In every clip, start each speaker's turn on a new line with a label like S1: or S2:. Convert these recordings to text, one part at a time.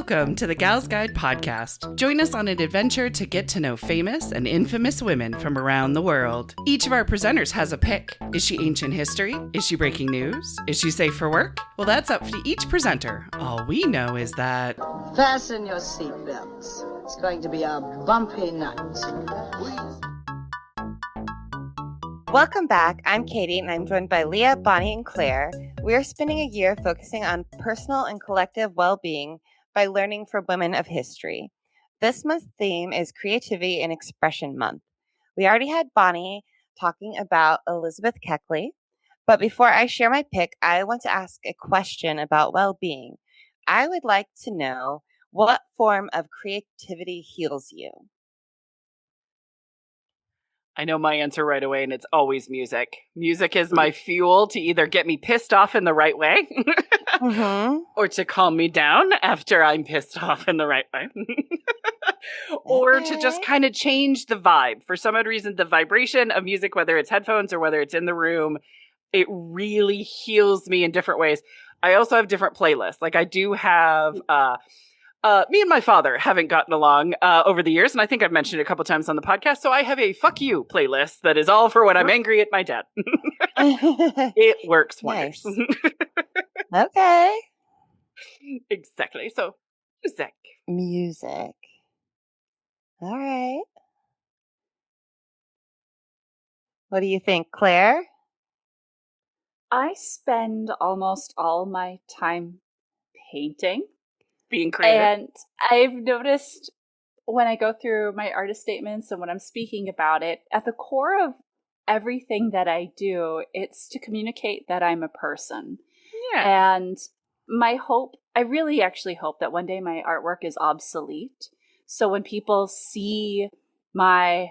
S1: Welcome to the Gals Guide podcast. Join us on an adventure to get to know famous and infamous women from around the world. Each of our presenters has a pick. Is she ancient history? Is she breaking news? Is she safe for work? Well, that's up to each presenter. All we know is that...
S2: Fasten your seatbelts. It's going to be a bumpy night.
S3: Welcome back. I'm Katie, and I'm joined by Leah, Bonnie, and Claire. We are spending a year focusing on personal and collective well-being by learning from women of history. This month's theme is Creativity and Expression Month. We already had Bonnie talking about Elizabeth Keckley, but before I share my pick, I want to ask a question about well-being. I would like to know, what form of creativity heals you?
S1: I know my answer right away, and it's always music. Music is my fuel to either get me pissed off in the right way or to calm me down after I'm pissed off in the right way. Or to just kind of change the vibe. For some odd reason, the vibration of music, whether it's headphones or whether it's in the room, it really heals me in different ways. I also have different playlists. Like I do have... me and my father haven't gotten along over the years, and I think I've mentioned it a couple times on the podcast, so I have a fuck you playlist that is all for when I'm angry at my dad. It works wonders.
S3: Okay.
S1: Exactly. So,
S3: Music. All right. What do you think, Claire?
S4: I spend almost all my time painting.
S1: Being creative.
S4: And I've noticed when I go through my artist statements and when I'm speaking about it, at the core of everything that I do, it's to communicate that I'm a person.
S1: Yeah.
S4: And my hope, I really actually hope that one day my artwork is obsolete. So when people see my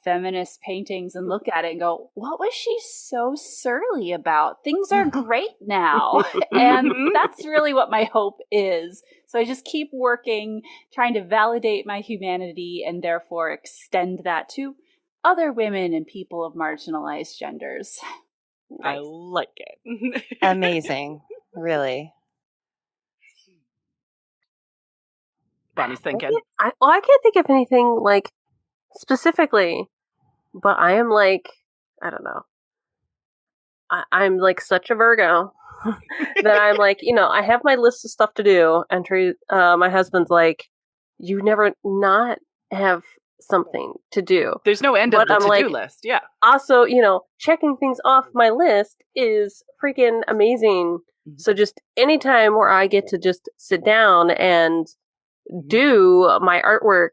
S4: feminist paintings and look at it and go, what was she so surly about? Things are great now. And that's really what my hope is. So I just keep working, trying to validate my humanity and therefore extend that to other women and people of marginalized genders.
S1: I like it.
S3: Amazing. Really.
S1: Bonnie's thinking.
S5: I can't think of anything like specifically, but I am like, I don't know. I'm like such a Virgo that I'm like, I have my list of stuff to do, and my husband's like, you never not have something to do.
S1: There's no end of the to-do list. Yeah.
S5: Also, checking things off my list is freaking amazing. Mm-hmm. So just anytime where I get to just sit down and do my artwork,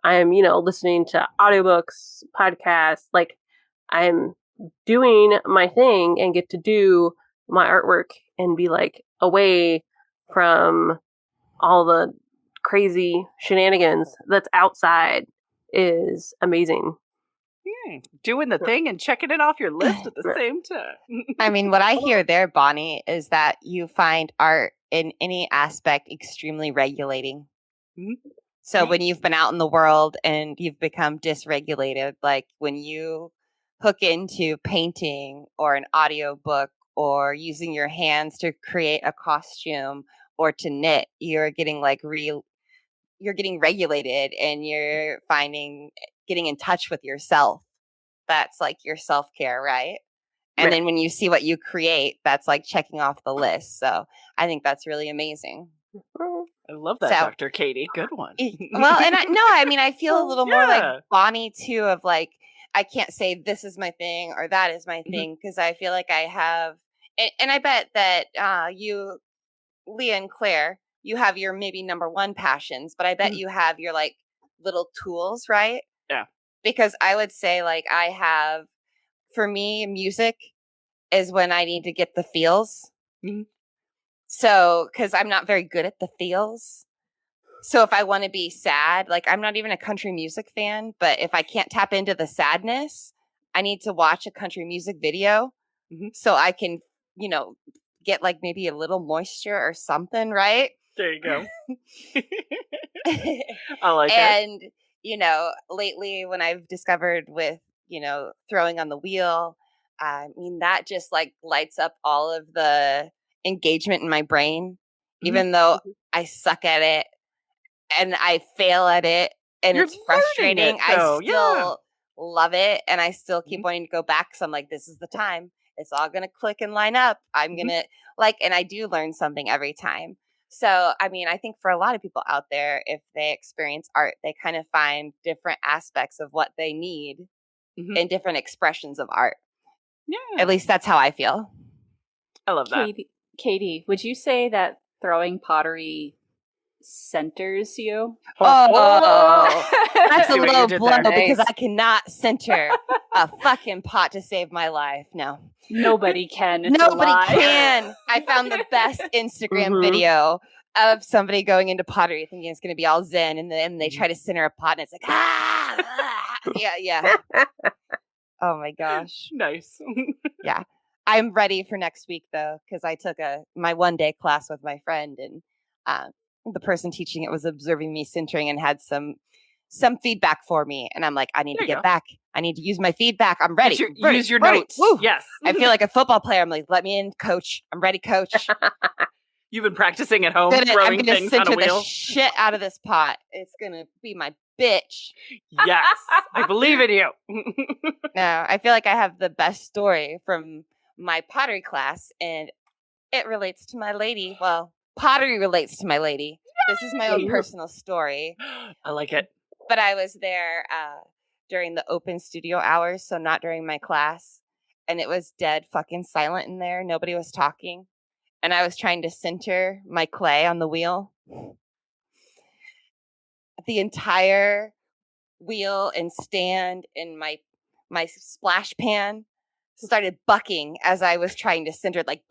S5: I'm, listening to audiobooks, podcasts, like I'm doing my thing and get to do my artwork and be like away from all the crazy shenanigans that's outside is amazing.
S1: Doing the thing and checking it off your list at the same time.
S3: I mean, what I hear there, Bonnie, is that you find art in any aspect extremely regulating. Mm-hmm. So when you've been out in the world and you've become dysregulated, like when you hook into painting or an audiobook or using your hands to create a costume or to knit, you're getting you're getting regulated and you're getting in touch with yourself. That's like your self-care, right? And then when you see what you create, that's like checking off the list. So I think that's really amazing.
S1: I love that, Dr. Katie. Good one.
S3: Well, and I feel a little more like Bonnie too, of like, I can't say this is my thing or that is my thing, because I feel like I have, and I bet that you, Leah and Claire, you have your maybe number one passions, but I bet you have your like little tools, right?
S1: Yeah.
S3: Because I would say like I have, for me, music is when I need to get the feels. Mm-hmm. So, because I'm not very good at the feels. So if I want to be sad, like I'm not even a country music fan, but if I can't tap into the sadness, I need to watch a country music video so I can, get like maybe a little moisture or something, right?
S1: There you go. I like it.
S3: And, lately when I've discovered with, throwing on the wheel, I mean, that just like lights up all of the engagement in my brain. even though I suck at it and I fail at it and
S1: You're
S3: it's frustrating.
S1: learning it, though.
S3: I still love it and I still keep wanting to go back because I'm like, this is the time. It's all going to click and line up. I'm going to and I do learn something every time. So, I mean, I think for a lot of people out there, if they experience art, they kind of find different aspects of what they need in different expressions of art. Yeah. At least that's how I feel.
S1: I love that.
S4: Katie, would you say that throwing pottery centers you?
S3: That's a low blow because I cannot center a fucking pot to save my life. No.
S4: Nobody can.
S3: Nobody can. I found the best Instagram video of somebody going into pottery thinking it's going to be all zen, and then they try to center a pot and it's like, yeah. Oh my gosh.
S1: Nice.
S3: Yeah. I'm ready for next week though, because I took my 1-day class with my friend, and the person teaching it was observing me centering and had some feedback for me. And I'm like, I need to get back. I need to use my feedback. I'm ready.
S1: Use your notes.
S3: Woo.
S1: Yes.
S3: I feel like a football player. I'm like, let me in, coach. I'm ready, coach.
S1: You've been practicing at home, throwing things on a wheel.
S3: The shit out of this pot. It's going to be my bitch.
S1: Yes. I believe in you.
S3: No, I feel like I have the best story from my pottery class, and it relates to my lady. Well, pottery relates to my lady. Yay! This is my own personal story.
S1: I like it.
S3: But I was there during the open studio hours, so not during my class. And it was dead fucking silent in there. Nobody was talking. And I was trying to center my clay on the wheel. The entire wheel and stand in my splash pan started bucking as I was trying to center, like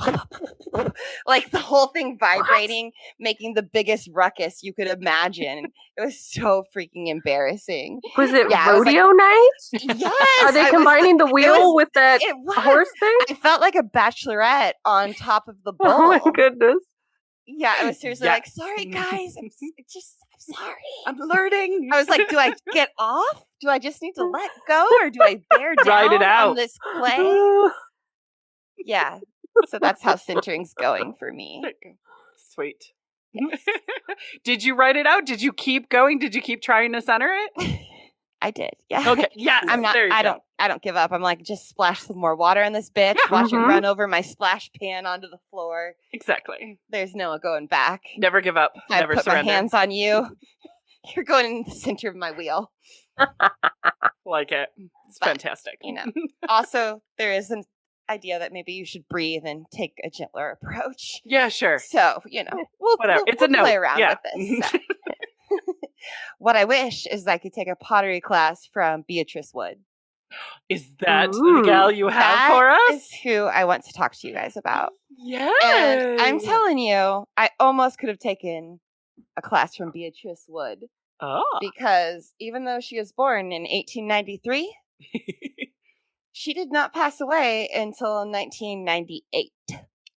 S3: the whole thing vibrating, making the biggest ruckus you could imagine. It was so freaking embarrassing.
S5: Was it rodeo night?
S3: Yes.
S5: Are they combining the wheel with that horse thing?
S3: I felt like a bachelorette on top of the bull.
S5: Oh my goodness.
S3: Yeah, I was seriously like, sorry guys, I'm sorry.
S1: I'm learning.
S3: I was like, do I get off? Do I just need to let go, or do I bear down
S1: Ride it out
S3: on this clay? Yeah. So that's how centering's going for me.
S1: Sweet. Yes. Did you write it out? Did you keep going? Did you keep trying to center it?
S3: I did. Yeah.
S1: Okay. Yes.
S3: I'm not. I don't give up. I'm like, just splash some more water in this bitch. Watch it run over my splash pan onto the floor.
S1: Exactly.
S3: There's no going back.
S1: Never give up. Never
S3: put
S1: surrender.
S3: My hands on you. You're going in the center of my wheel.
S1: Like it. It's fantastic.
S3: You know. Also, there is an idea that maybe you should breathe and take a gentler approach.
S1: Yeah, sure.
S3: So, you know, we'll play around with this. So. What I wish is I could take a pottery class from Beatrice Wood.
S1: Is that the gal you have for us?
S3: That is who I want to talk to you guys about.
S1: Yeah.
S3: And I'm telling you, I almost could have taken a class from Beatrice Wood.
S1: Oh.
S3: Because even though she was born in 1893, she did not pass away until 1998.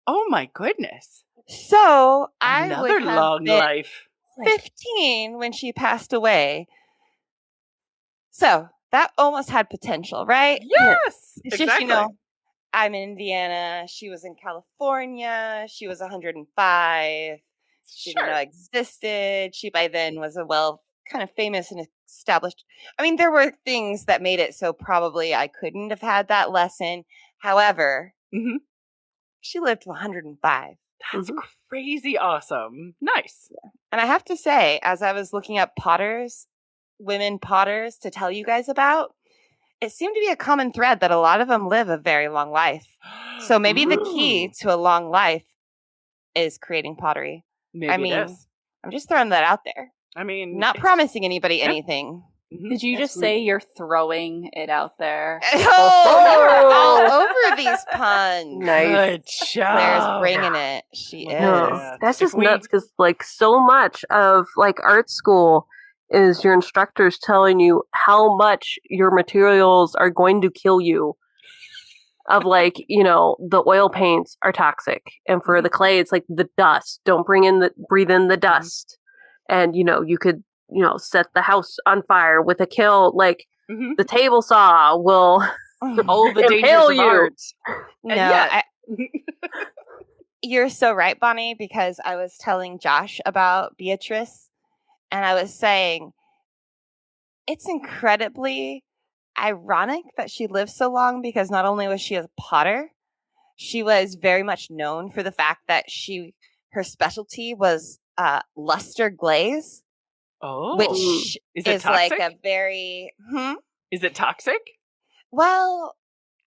S1: Oh my goodness.
S3: So
S1: another long life.
S3: 15 when she passed away. So that almost had potential, right?
S1: Yes.
S3: It's
S1: exactly.
S3: just, you know, I'm in Indiana. She was in California. She was 105. She didn't know existed. She by then was kind of famous and established. I mean, there were things that made it so probably I couldn't have had that lesson. However, she lived to 105.
S1: That's crazy awesome. Nice.
S3: Yeah. And I have to say, as I was looking up women potters to tell you guys about, it seemed to be a common thread that a lot of them live a very long life. So maybe the key to a long life is creating pottery.
S1: Maybe it is.
S3: I'm just throwing that out there.
S1: I mean,
S3: not promising anybody anything.
S4: Did you just say you're throwing it out there?
S3: Oh, all over these puns.
S5: Nice.
S1: Good job.
S3: Claire's bringing it. She is.
S5: No, that's just nuts because, like, so much of like art school is your instructors telling you how much your materials are going to kill you. Of like, you know, the oil paints are toxic, and for the clay, it's like the dust. Don't breathe in the dust, and you know, you could. You know, set the house on fire with a kiln. Like the table saw will
S1: all the dangers of art.
S3: No, You're so right, Bonnie, because I was telling Josh about Beatrice, and I was saying it's incredibly ironic that she lived so long, because not only was she a potter, she was very much known for the fact that her specialty was luster glaze, which is like a very...
S1: Is it toxic?
S3: Well,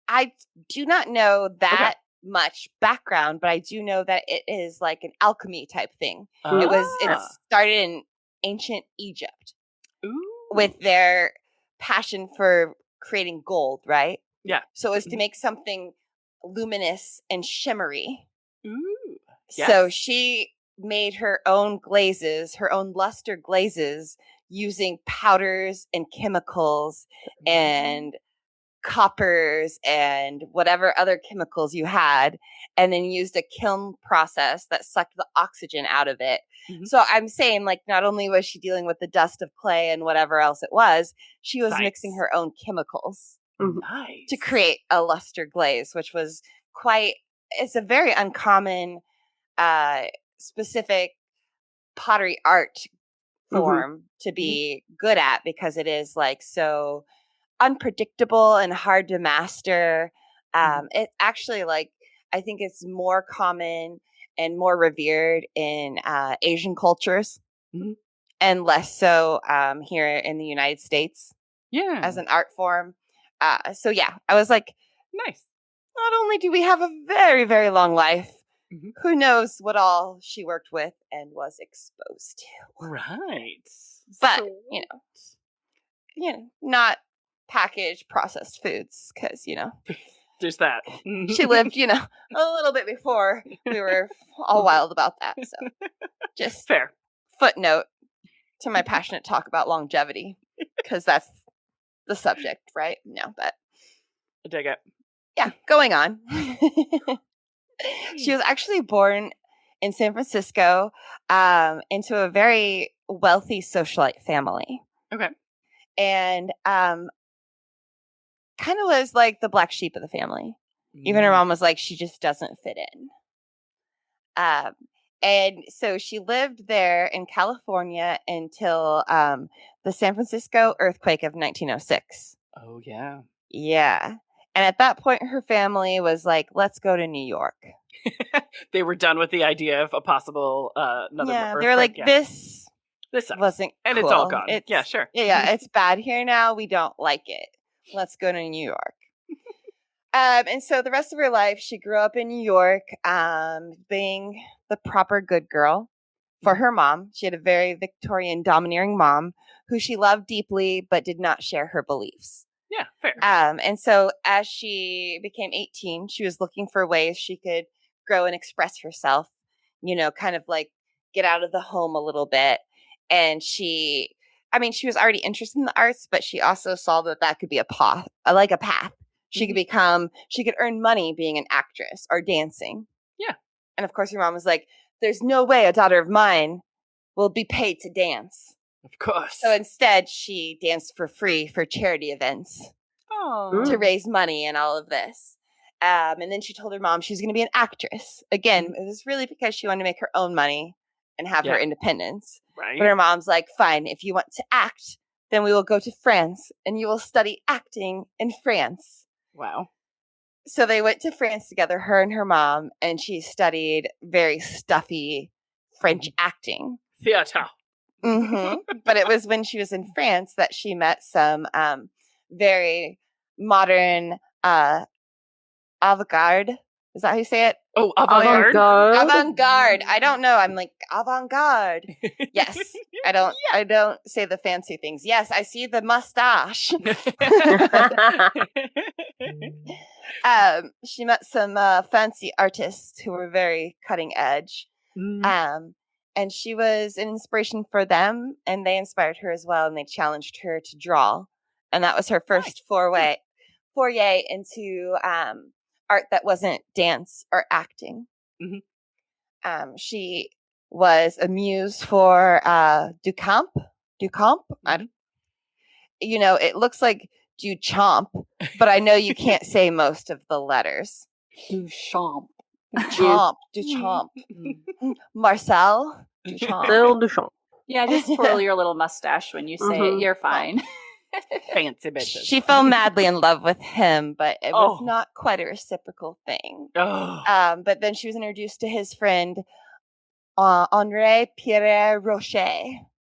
S3: I do not know that much background, but I do know that it is like an alchemy type thing. It started in ancient Egypt with their passion for creating gold, right?
S1: Yeah.
S3: So it was to make something luminous and shimmery.
S1: Ooh.
S3: Yes. So she made her own glazes, her own luster glazes, using powders and chemicals and coppers and whatever other chemicals you had, and then used a kiln process that sucked the oxygen out of it. So I'm saying, like, not only was she dealing with the dust of clay and whatever else it was, she was mixing her own chemicals to create a luster glaze, which was it's a very uncommon specific pottery art form to be good at, because it is like so unpredictable and hard to master. It actually, like, I think it's more common and more revered in Asian cultures and less so here in the United States as an art form. So yeah, I was like,
S1: nice.
S3: Not only do we have a very, very long life, who knows what all she worked with and was exposed to.
S1: Right.
S3: But, not packaged processed foods, because,
S1: there's that.
S3: She lived, a little bit before we were all wild about that. So just
S1: fair
S3: footnote to my passionate talk about longevity, because that's the subject, right? No, but
S1: I dig it.
S3: Yeah, going on. She was actually born in San Francisco into a very wealthy socialite family.
S1: Okay.
S3: And kind of was like the black sheep of the family. Even her mom was like, she just doesn't fit in. And so she lived there in California until the San Francisco earthquake of 1906.
S1: Oh, yeah.
S3: Yeah. And at that point, her family was like, let's go to New York.
S1: They were done with the idea of a possible another earthquake.
S3: They were like, this wasn't
S1: and
S3: cool.
S1: It's all gone. Yeah, sure.
S3: Yeah, it's bad here now. We don't like it. Let's go to New York. And so the rest of her life, she grew up in New York, being the proper good girl for her mom. She had a very Victorian, domineering mom who she loved deeply, but did not share her beliefs.
S1: Yeah, fair.
S3: And so as she became 18, she was looking for ways she could grow and express herself, kind of like get out of the home a little bit. And she was already interested in the arts, but she also saw that could be a path. She could earn money being an actress or dancing.
S1: Yeah.
S3: And of course, her mom was like, there's no way a daughter of mine will be paid to dance.
S1: Of course.
S3: So instead, she danced for free for charity events to raise money and all of this. And then she told her mom she was going to be an actress. Again, it was really because she wanted to make her own money and have her independence.
S1: Right.
S3: But her mom's like, fine, if you want to act, then we will go to France and you will study acting in France.
S1: Wow.
S3: So they went to France together, her and her mom, and she studied very stuffy French acting.
S1: Theater.
S3: But it was when she was in France that she met some very modern avant-garde. Is that how you say it?
S1: Oh, avant-garde.
S3: Avant-garde. I don't know. I'm like, avant-garde. Yes. I don't say the fancy things. Yes, I see the mustache. She met some fancy artists who were very cutting edge. And she was an inspiration for them, and they inspired her as well, and they challenged her to draw. And that was her first foray into art that wasn't dance or acting. She was a muse for Duchamp. It looks like Duchamp, but I know you can't say most of the letters.
S4: Duchamp.
S3: Duchamp. Marcel Duchamp.
S5: Phil Duchamp.
S4: Yeah, just twirl your little mustache when you say it. You're fine.
S1: Fancy bitches.
S3: She fell madly in love with him, but it was not quite a reciprocal thing. But then she was introduced to his friend, Henri Pierre Rocher.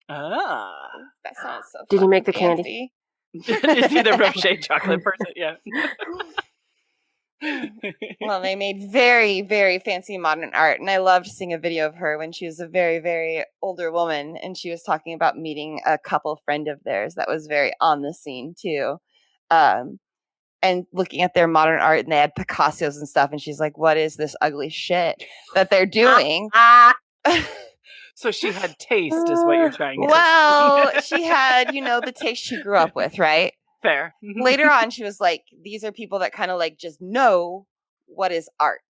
S3: That sounds so
S5: Did he make the
S3: fancy.
S5: candy?
S1: Is he the Rocher chocolate person? Yeah.
S3: Well, they made very, very fancy modern art, and I loved seeing a video of her when she was a very, very older woman, and she was talking about meeting a couple friend of theirs that was very on the scene too, and looking at their modern art, and they had Picassos and stuff, and she's like, "What is this ugly shit that they're doing?"
S1: So she had taste, is what you're trying to say.
S3: Well, she had, the taste she grew up with, right?
S1: Fair.
S3: Later on, she was like, these are people that kind of like just know what is art.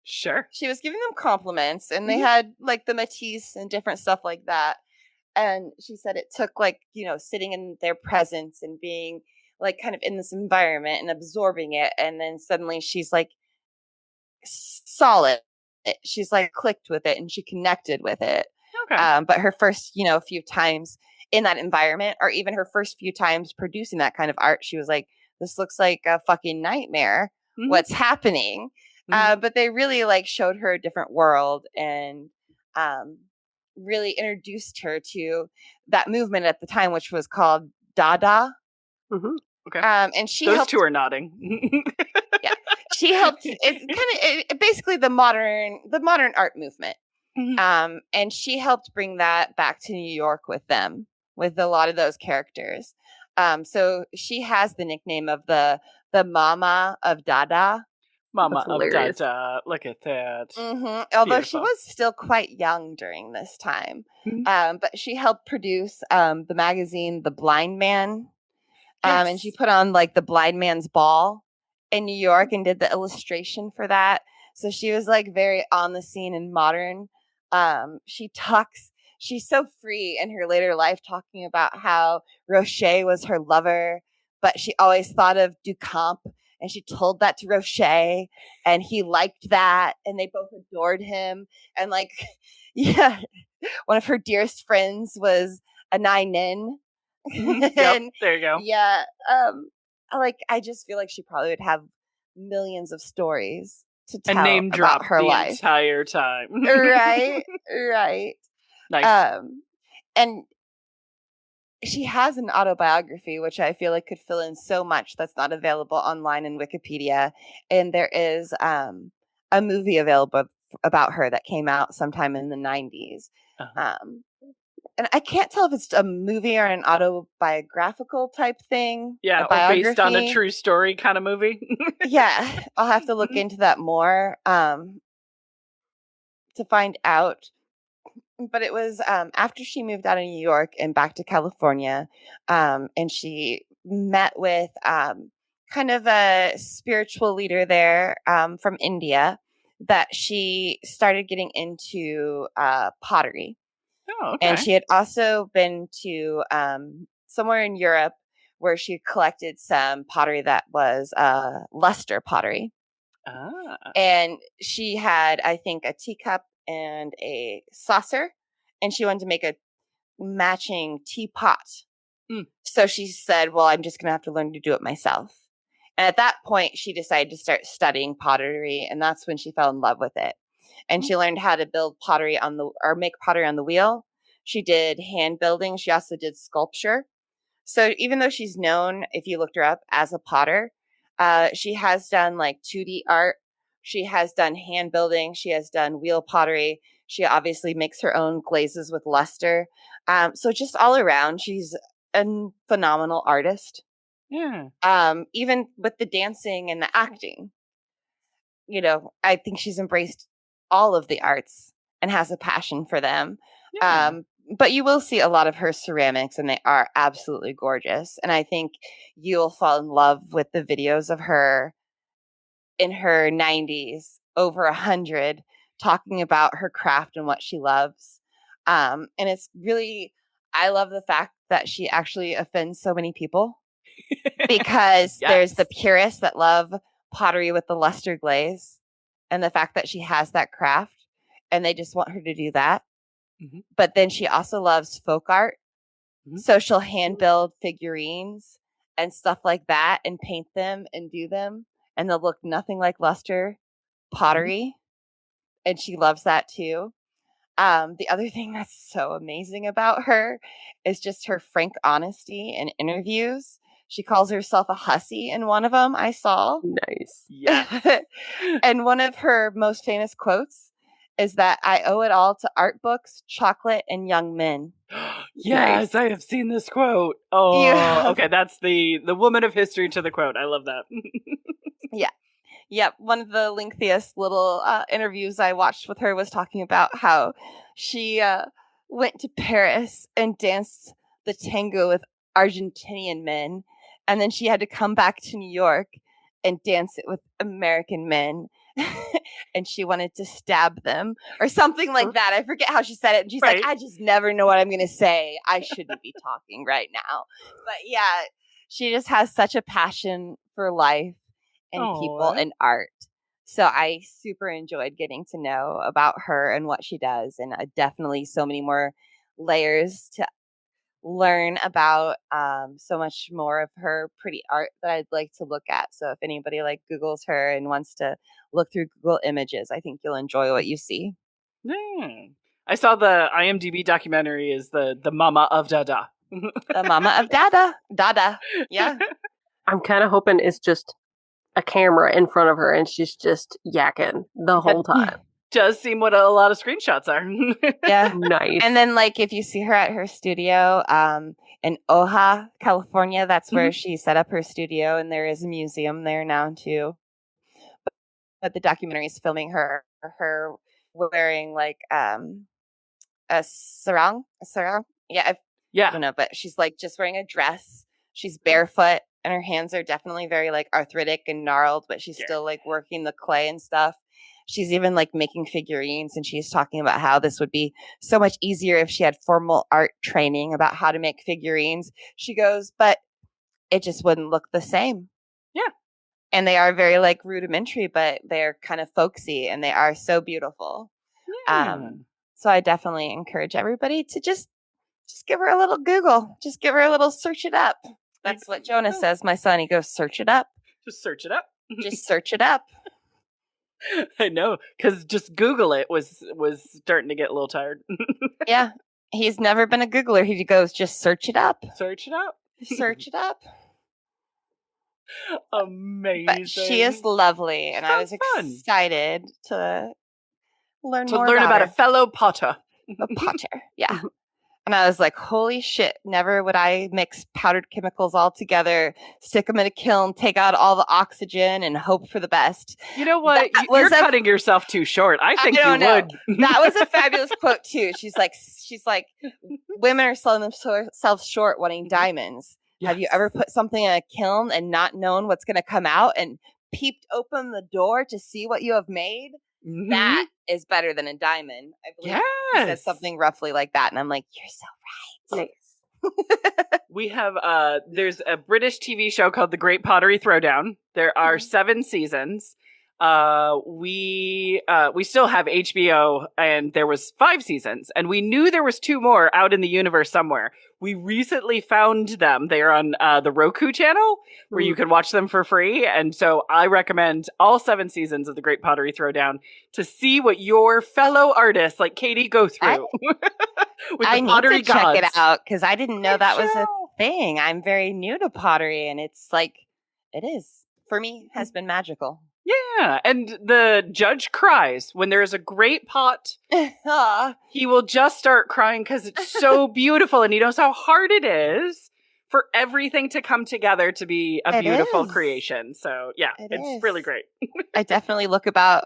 S1: Sure.
S3: She was giving them compliments, and they had like the Matisse and different stuff like that. And she said it took like, sitting in their presence and being like kind of in this environment and absorbing it. And then suddenly she's like solid. She's like clicked with it and she connected with it.
S1: Okay.
S3: But her first, few times in that environment, or even her first few times producing that kind of art, she was like, this looks like a fucking nightmare. What's happening? But they really like showed her a different world and really introduced her to that movement at the time, which was called Dada.
S1: Okay.
S3: And she
S1: Those two are nodding.
S3: Yeah. She helped. It's kind of basically the modern art movement. And she helped bring that back to New York with them, with a lot of those characters. So she has the nickname of the Mama of Dada.
S1: Mama of Dada. Look at that.
S3: Although beautiful. She was still quite young during this time. But she helped produce the magazine The Blind Man. Yes. And she put on like the Blind Man's Ball in New York and did the illustration for that. So she was like very on the scene and modern. She's so free in her later life, talking about how Rocher was her lover, but she always thought of Duchamp, and she told that to Rocher, and he liked that, and they both adored him. And like, yeah, one of her dearest friends was a Nin.
S1: Yep, there you go.
S3: Yeah. I just feel like she probably would have millions of stories to tell
S1: and name drop
S3: about her
S1: the
S3: life
S1: entire time.
S3: Right.
S1: Nice.
S3: And she has an autobiography, which I feel like could fill in so much that's not available online in Wikipedia. And there is a movie available about her that came out sometime in the 90s. And I can't tell if it's a movie or an autobiographical type thing.
S1: Yeah, or based on a true story kind of movie.
S3: Yeah, I'll have to look into that more to find out. But it was after she moved out of New York and back to California, and she met with kind of a spiritual leader there from India, that she started getting into pottery.
S1: Oh, okay.
S3: And she had also been to somewhere in Europe where she collected some pottery that was luster pottery. And she had, I think, a teacup and a saucer, and she wanted to make a matching teapot. So she said, well, I'm just going to have to learn to do it myself. And at that point, she decided to start studying pottery, and that's when she fell in love with it. And she learned how to build pottery make pottery on the wheel. She did hand building. She also did sculpture. So even though she's known, if you looked her up, as a potter, she has done like 2D art. She has done hand building. She has done wheel pottery. She obviously makes her own glazes with luster. So just all around, she's a phenomenal artist.
S1: Yeah.
S3: Even with the dancing and the acting, I think she's embraced all of the arts and has a passion for them. Yeah. But you will see a lot of her ceramics, and they are absolutely gorgeous. And I think you'll fall in love with the videos of her in her 90s, over 100, talking about her craft and what she loves. And it's really, I love the fact that she actually offends so many people, because there's the purists that love pottery with the luster glaze. and the fact that she has that craft, and they just want her to do that.
S1: Mm-hmm.
S3: But then she also loves folk art. Mm-hmm. So she'll hand build figurines and stuff like that and paint them and do them. And they'll look nothing like luster pottery. Mm-hmm. And she loves that too. The other thing that's so amazing about her is just her frank honesty in interviews. She calls herself a hussy in one of them I saw.
S5: Nice.
S1: Yeah.
S3: And one of her most famous quotes is that I owe it all to art books, chocolate, and young men.
S1: Yes, nice. I have seen this quote. Oh, yeah. Okay. That's the woman of history to the quote. I love that.
S3: Yeah. Yep. One of the lengthiest little interviews I watched with her was talking about how she went to Paris and danced the tango with Argentinian men. And then she had to come back to New York and dance it with American men. And she wanted to stab them or something like that. I forget how she said it. And she's like, I just never know what I'm going to say. I shouldn't be talking right now. But yeah, she just has such a passion for life and people and art. So I super enjoyed getting to know about her and what she does, and definitely so many more layers to learn about, so much more of her pretty art that I'd like to look at. So if anybody like Googles her and wants to look through Google Images, I think you'll enjoy what you see.
S1: I saw the IMDb documentary is the Mama of Dada.
S3: The Mama of Dada. Dada. Yeah.
S5: I'm kind of hoping it's just a camera in front of her and she's just yakking the whole time.
S1: Does seem what a lot of screenshots are.
S3: Yeah.
S5: Nice.
S3: And then like if you see her at her studio in Oja, California, that's where she set up her studio, and there is a museum there now too. But the documentary is filming her wearing like a sarong. Yeah. I don't know, but she's like just wearing a dress. She's barefoot. And her hands are definitely very like arthritic and gnarled, but she's still like working the clay and stuff. She's even like making figurines, and she's talking about how this would be so much easier if she had formal art training about how to make figurines. She goes, but it just wouldn't look the same.
S1: Yeah.
S3: And they are very like rudimentary, but they're kind of folksy, and they are so beautiful. Yeah. So I definitely encourage everybody to just give her a little Google. Just give her a little search it up. That's what Jonas says. My son, he goes, search it up.
S1: Just search it up.
S3: Just search it up.
S1: I know, because just Google it was starting to get a little tired.
S3: Yeah. He's never been a Googler. He goes, just search it up.
S1: Search it up.
S3: Search it up.
S1: Amazing.
S3: But she is lovely, and I was excited to learn
S1: about a fellow potter.
S3: A potter, yeah. And I was like, holy shit, never would I mix powdered chemicals all together, stick them in a kiln, take out all the oxygen, and hope for the best.
S1: You know what? You're cutting yourself too short. I think you would.
S3: That was a fabulous quote, too. She's like, women are selling themselves short wanting diamonds. Yes. Have you ever put something in a kiln and not known what's going to come out and peeped open the door to see what you have made? Mm-hmm. That is better than a diamond. I believe she said something roughly like that. And I'm like, you're so right.
S1: Nice. We have, there's a British TV show called The Great Pottery Throwdown. There are 7 seasons. We still have HBO, and there was 5 seasons, and we knew there was 2 more out in the universe somewhere. We recently found them. They're on the Roku channel, where you can watch them for free. And so I recommend all 7 seasons of The Great Pottery Throwdown to see what your fellow artists like Katie go through.
S3: I need to check it out, because I didn't know that was a thing. I'm very new to pottery, and it's like, it is, for me, has been magical.
S1: Yeah, and the judge cries when there is a great pot. He will just start crying because it's so beautiful, and he knows how hard it is for everything to come together to be a beautiful creation. So yeah, it's really great.
S3: I definitely look about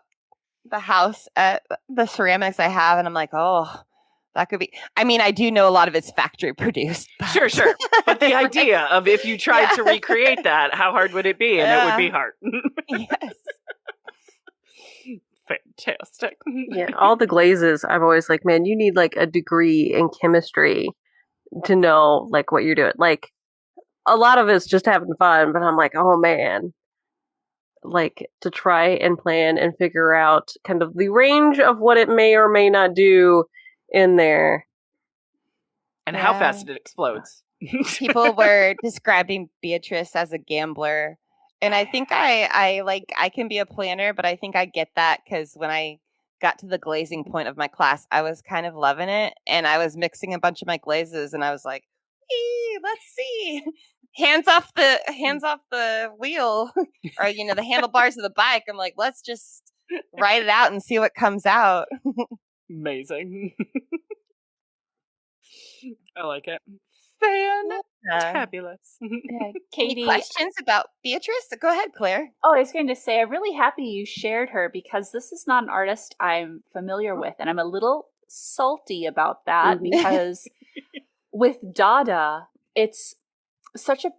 S3: the house at the ceramics I have, and I'm like, oh, that could be. I mean, I do know a lot of it's factory produced. But.
S1: Sure. But the idea of if you tried to recreate that, how hard would it be? And it would be hard.
S3: Yes.
S1: Fantastic.
S5: Yeah, all the glazes, I'm always like, man, you need like a degree in chemistry to know like what you're doing. Like, a lot of it's just having fun, but I'm like, oh man, like to try and plan and figure out kind of the range of what it may or may not do in there.
S1: And how fast it explodes.
S3: People were describing Beatrice as a gambler. And I think I can be a planner, but I think I get that because when I got to the glazing point of my class, I was kind of loving it. And I was mixing a bunch of my glazes and I was like, let's see. Hands off the wheel or, the handlebars of the bike. I'm like, let's just write it out and see what comes out.
S1: Amazing. I like it. Fantabulous.
S4: Yeah, Katie,
S3: any questions about Beatrice? Go ahead, Claire.
S4: Oh, I was going to say, I'm really happy you shared her because this is not an artist I'm familiar with. And I'm a little salty about that because with Dada, it's such a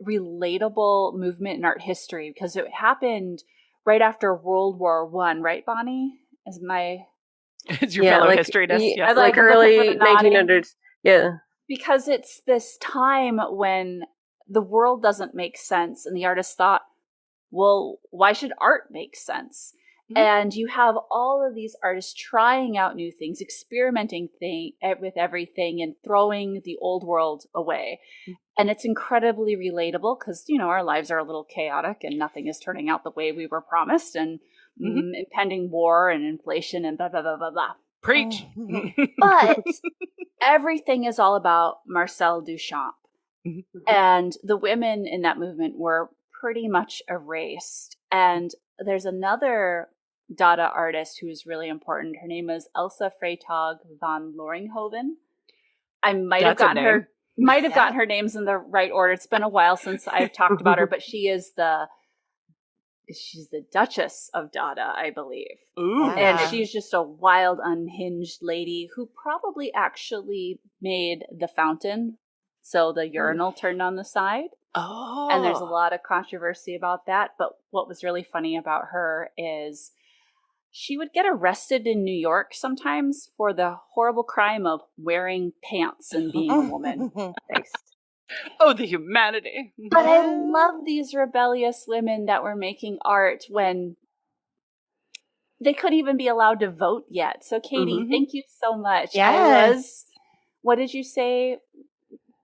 S4: relatable movement in art history because it happened right after World War I, right, Bonnie? Is
S1: your fellow historyist?
S5: Yeah, like early 1900s. Yeah.
S4: Because it's this time when the world doesn't make sense and the artist thought, well, why should art make sense? Mm-hmm. And you have all of these artists trying out new things, experimenting with everything and throwing the old world away. Mm-hmm. And it's incredibly relatable because, our lives are a little chaotic and nothing is turning out the way we were promised and impending war and inflation and blah, blah, blah, blah, blah.
S1: Preach.
S4: But everything is all about Marcel Duchamp. And the women in that movement were pretty much erased. And there's another Dada artist who is really important. Her name is Elsa Freytag van Loringhoven. I might have gotten her names in the right order. It's been a while since I've talked about her, but she's the Duchess of Dada, I believe.
S1: Ooh.
S4: And she's just a wild, unhinged lady who probably actually made the fountain, so the urinal turned on the side.
S1: Oh.
S4: And there's a lot of controversy about that. But what was really funny about her is she would get arrested in New York sometimes for the horrible crime of wearing pants and being a woman. Thanks.
S1: Oh, the humanity.
S4: But I love these rebellious women that were making art when they couldn't even be allowed to vote yet. So, Katie, thank you so much.
S3: Yes.
S4: What did you say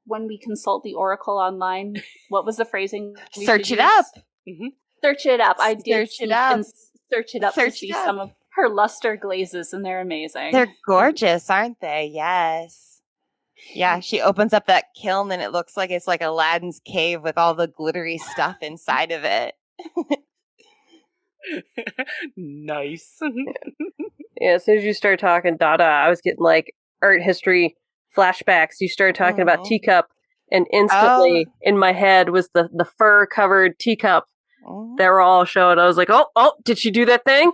S4: when we consult the Oracle online? What was the phrasing?
S3: Search it up.
S4: Mm-hmm. Search it up. I did
S3: search it up
S4: to see some of her luster glazes, and they're amazing.
S3: They're gorgeous, aren't they? Yes. Yeah, she opens up that kiln and it looks like it's like Aladdin's cave with all the glittery stuff inside of it.
S1: Nice.
S5: Yeah, as soon as you started talking Dada, I was getting like art history flashbacks. You started talking about teacup, and instantly in my head was the fur covered teacup that were all showed. I was like, oh, did she do that thing?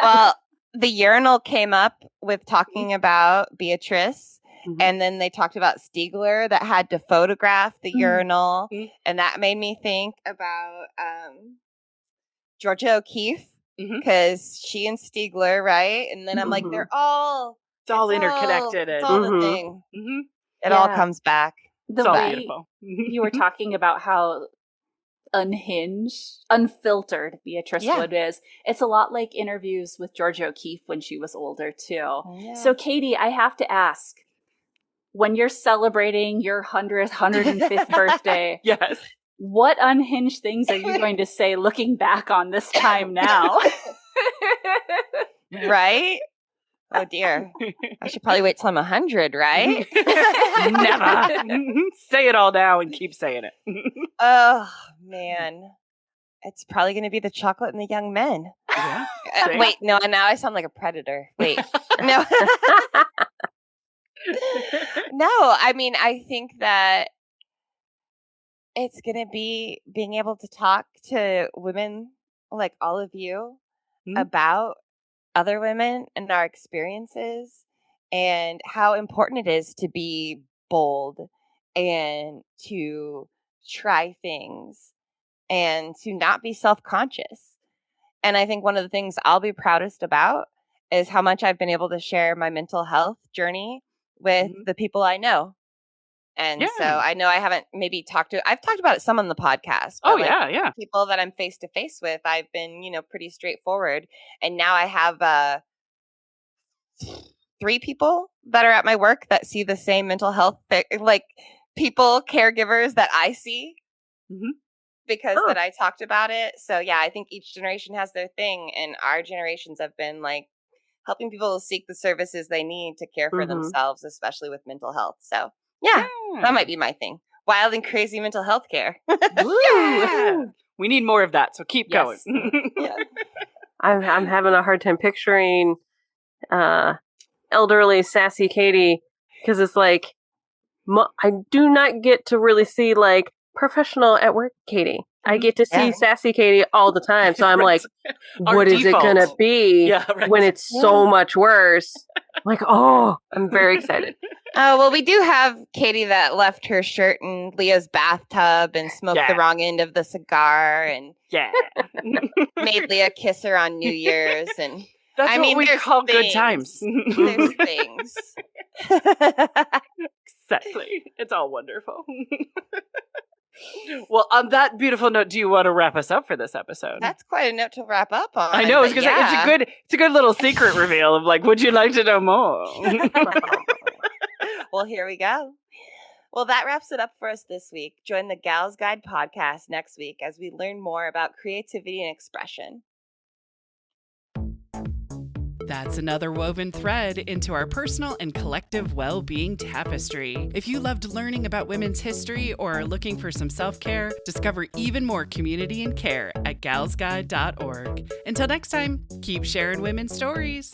S3: Well, the urinal came up with talking about Beatrice. And then they talked about Stiegler that had to photograph the urinal. And that made me think about Georgia O'Keeffe because she and Stiegler, right? And then I'm like, it's all
S1: interconnected.
S3: It's all the thing. It all comes back.
S4: The way you were talking about how unhinged, unfiltered Beatrice Wood is. It's a lot like interviews with Georgia O'Keeffe when she was older, too. Yeah. So, Katie, I have to ask, when you're celebrating your 100th, 105th birthday,
S1: yes,
S4: what unhinged things are you going to say looking back on this time now?
S3: Right? Oh, dear. I should probably wait till I'm 100, right?
S1: Never. Say it all now and keep saying it.
S3: Oh, man. It's probably going to be the chocolate and the young men.
S1: Yeah.
S3: Wait, no, now I sound like a predator. Wait. No. No, I mean, I think that it's going to be being able to talk to women like all of you about other women and our experiences and how important it is to be bold and to try things and to not be self-conscious. And I think one of the things I'll be proudest about is how much I've been able to share my mental health journey with the people I know. And so I know I haven't I've talked about it some on the podcast. But
S1: yeah.
S3: People that I'm face to face with, I've been, pretty straightforward. And now I have 3 people that are at my work that see the same mental health, people, caregivers that I see because that I talked about it. So yeah, I think each generation has their thing, and our generations have been helping people seek the services they need to care for themselves, especially with mental health. So yeah, that might be my thing. Wild and crazy mental health care.
S1: Yeah. We need more of that, so keep going.
S5: Yeah. I'm having a hard time picturing elderly sassy Katie, because it's I do not get to really see professional at work Katie. I get to see sassy Katie all the time, so I'm what is it gonna be when it's so much worse? I'm very excited.
S3: Oh, well, we do have Katie that left her shirt in Leah's bathtub and smoked the wrong end of the cigar and made Leah kiss her on New Year's. And
S1: that's what we call good times.
S3: There's things.
S1: Exactly. It's all wonderful. Well, on that beautiful note, do you want to wrap us up for this episode?
S3: That's quite a note to wrap up on.
S1: I know, it's a good little secret reveal of would you like to know more?
S3: Well, here we go. Well, that wraps it up for us this week. Join the Gals Guide podcast next week as we learn more about creativity and expression.
S1: That's another woven thread into our personal and collective well-being tapestry. If you loved learning about women's history or are looking for some self-care, discover even more community and care at galsguide.org. Until next time, keep sharing women's stories.